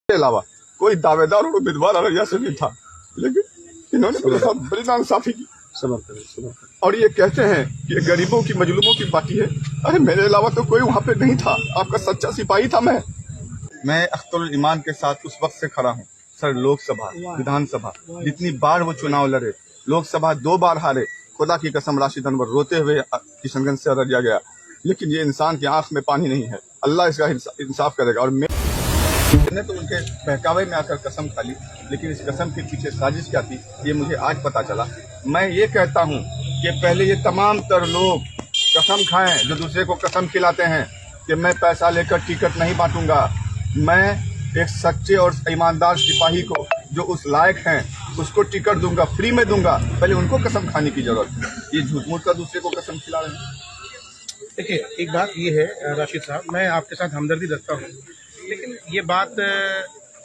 के अलावा कोई दावेदार और उम्मीदवार अररिया से नहीं था, लेकिन इन्होंने मेरे साथ बड़ी नाइंसाफी की। और ये कहते हैं कि गरीबों की मजलूमों की पार्टी है। अरे मेरे अलावा तो कोई वहाँ पे नहीं था, आपका सच्चा सिपाही था मैं अख्तरुल ईमान के साथ उस वक्त से खड़ा हूँ सर। लोकसभा विधानसभा जितनी बार वो चुनाव लड़े, लोकसभा 2 बार हारे। खुदा की कसम राशिद अनवर रोते हुए किशनगंज से अररिया गया, लेकिन ये इंसान की आंख में पानी नहीं है। अल्लाह इसका इंसाफ करेगा। और मैंने तो उनके बहकावे में आकर कसम खा ली, लेकिन इस कसम के पीछे साजिश क्या थी ये मुझे आज पता चला। मैं ये कहता हूँ कि पहले ये तमाम तर लोग कसम खाएं जो दूसरे को कसम खिलाते हैं कि मैं पैसा लेकर टिकट नहीं बांटूंगा। मैं एक सच्चे और ईमानदार सिपाही को जो उस लायक हैं उसको टिकट दूंगा, फ्री में दूंगा। पहले उनको कसम खाने की जरूरत है। ये झूठ मूठ का दूसरे को कसम खिला रहे हैं। देखिए, एक बात ये है राशिद साहब, मैं आपके साथ हमदर्दी रखता हूँ, लेकिन ये बात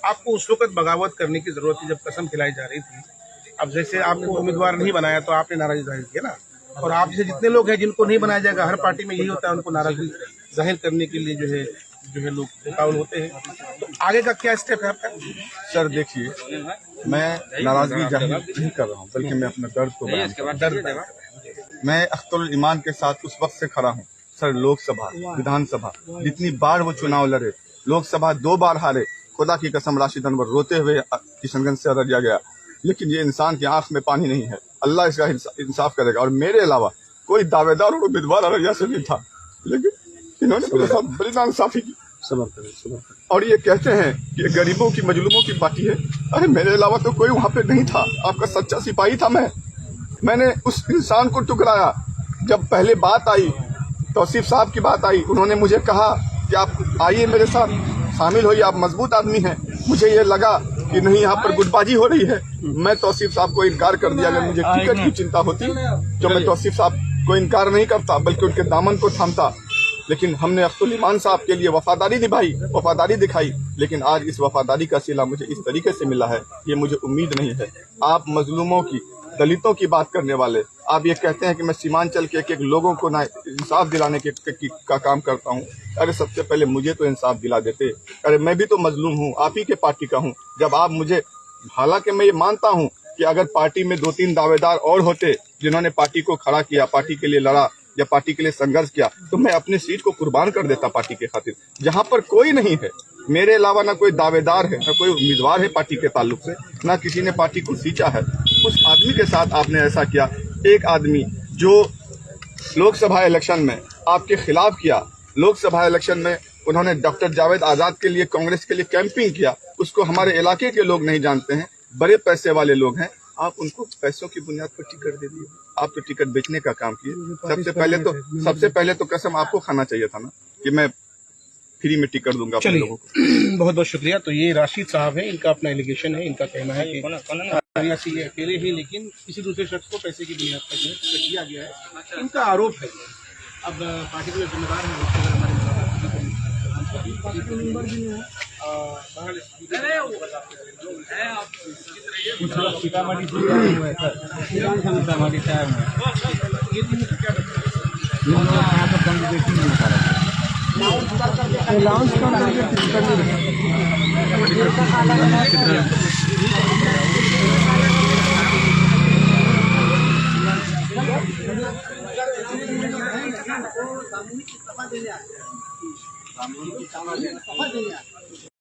आपको उस वक्त बगावत करने की जरूरत थी जब कसम खिलाई जा रही थी। अब जैसे आपको उम्मीदवार नहीं बनाया तो आपने नाराजगी जाहिर की ना, और आप जैसे जितने लोग हैं जिनको नहीं बनाया जाएगा, हर पार्टी में यही होता है, उनको नाराजगी जाहिर करने के लिए जो है लोग उतावल होते हैं। तो आगे का क्या स्टेप है आपका? सर देखिए, मैं नाराजगी जाहिर नहीं कर रहा हूँ, बल्कि मैं अपने दर्द को मैं अख्तरुल ईमान के साथ उस वक्त से खड़ा हूँ सर। लोकसभा विधानसभा जितनी बार वो चुनाव लड़े, लोकसभा 2 बार हारे। खुदा की कसम राशिद अनवर रोते हुए किशनगंज से अररिया गया, लेकिन ये इंसान की आंख में पानी नहीं है। अल्लाह इसका इंसाफ करेगा। और मेरे अलावा कोई दावेदार और उम्मीदवार अररिया से नहीं था, लेकिन इन्होंने मेरे साथ बड़ी नाइंसाफी की। और ये कहते हैं कि गरीबों की मजलूमों की पार्टी है। अरे मेरे अलावा तो कोई वहाँ पे नहीं था, आपका सच्चा सिपाही था मैंने उस इंसान को टुकराया। जब पहले बात आई, तौसीफ साहब की बात आई, उन्होंने मुझे कहा कि आप आइए मेरे साथ शामिल होइए, आप मजबूत आदमी हैं। मुझे ये लगा कि नहीं, यहाँ पर गुटबाजी हो रही है। मैं तौसीफ साहब को इनकार कर दिया। अगर मुझे टिकट की चिंता होती तो मैं तौसीफ साहब को इनकार नहीं करता, बल्कि उनके दामन को थामता। लेकिन हमने अख्तरुल ईमान साहब के लिए वफादारी निभाई, वफादारी दिखाई। लेकिन आज इस वफादारी का सिला मुझे इस तरीके से मिला है, ये मुझे उम्मीद नहीं है। आप मजलूमों की, दलितों की बात करने वाले, आप ये कहते हैं कि मैं सीमांचल के एक लोगों को ना इंसाफ दिलाने का काम करता हूँ। अरे सबसे पहले मुझे तो इंसाफ दिला देते। अरे मैं भी तो मजलूम हूँ, आप ही के पार्टी का हूँ। जब आप मुझे, हालांकि मैं ये मानता हूँ कि अगर पार्टी में 2-3 दावेदार और होते जिन्होंने पार्टी को खड़ा किया, पार्टी के लिए लड़ा या पार्टी के लिए संघर्ष किया, तो मैं अपनी सीट को कुर्बान कर देता पार्टी के खातिर। जहां पर कोई नहीं है, मेरे अलावा ना कोई दावेदार है, ना कोई उम्मीदवार है पार्टी के ताल्लुक से, ना किसी ने पार्टी को सींचा है, उस आदमी के साथ आपने ऐसा किया। एक आदमी जो लोकसभा इलेक्शन में आपके खिलाफ किया, लोकसभा इलेक्शन में उन्होंने डॉक्टर जावेद आजाद के लिए, कांग्रेस के लिए कैंपिंग किया, उसको हमारे इलाके के लोग नहीं जानते हैं, बड़े पैसे वाले लोग हैं। आप उनको पैसों की बुनियाद पर टिकट दे दिए। आप तो टिकट बेचने का काम किए। सबसे पहले तो कसम आपको खाना चाहिए था ना कि मैं फ्री में टिकट दूंगा अपने लोगों को। बहुत बहुत शुक्रिया। तो ये राशिद साहब है, इनका अपना एलिगेशन है। इनका कहना है कि ये अकेले ही, लेकिन किसी दूसरे शख्स को पैसे की बुनियाद पर टिकट दिया गया है, इनका आरोप है। अब पार्टी के जिम्मेदार हैं, सीतामढ़ी से हुआ है सर।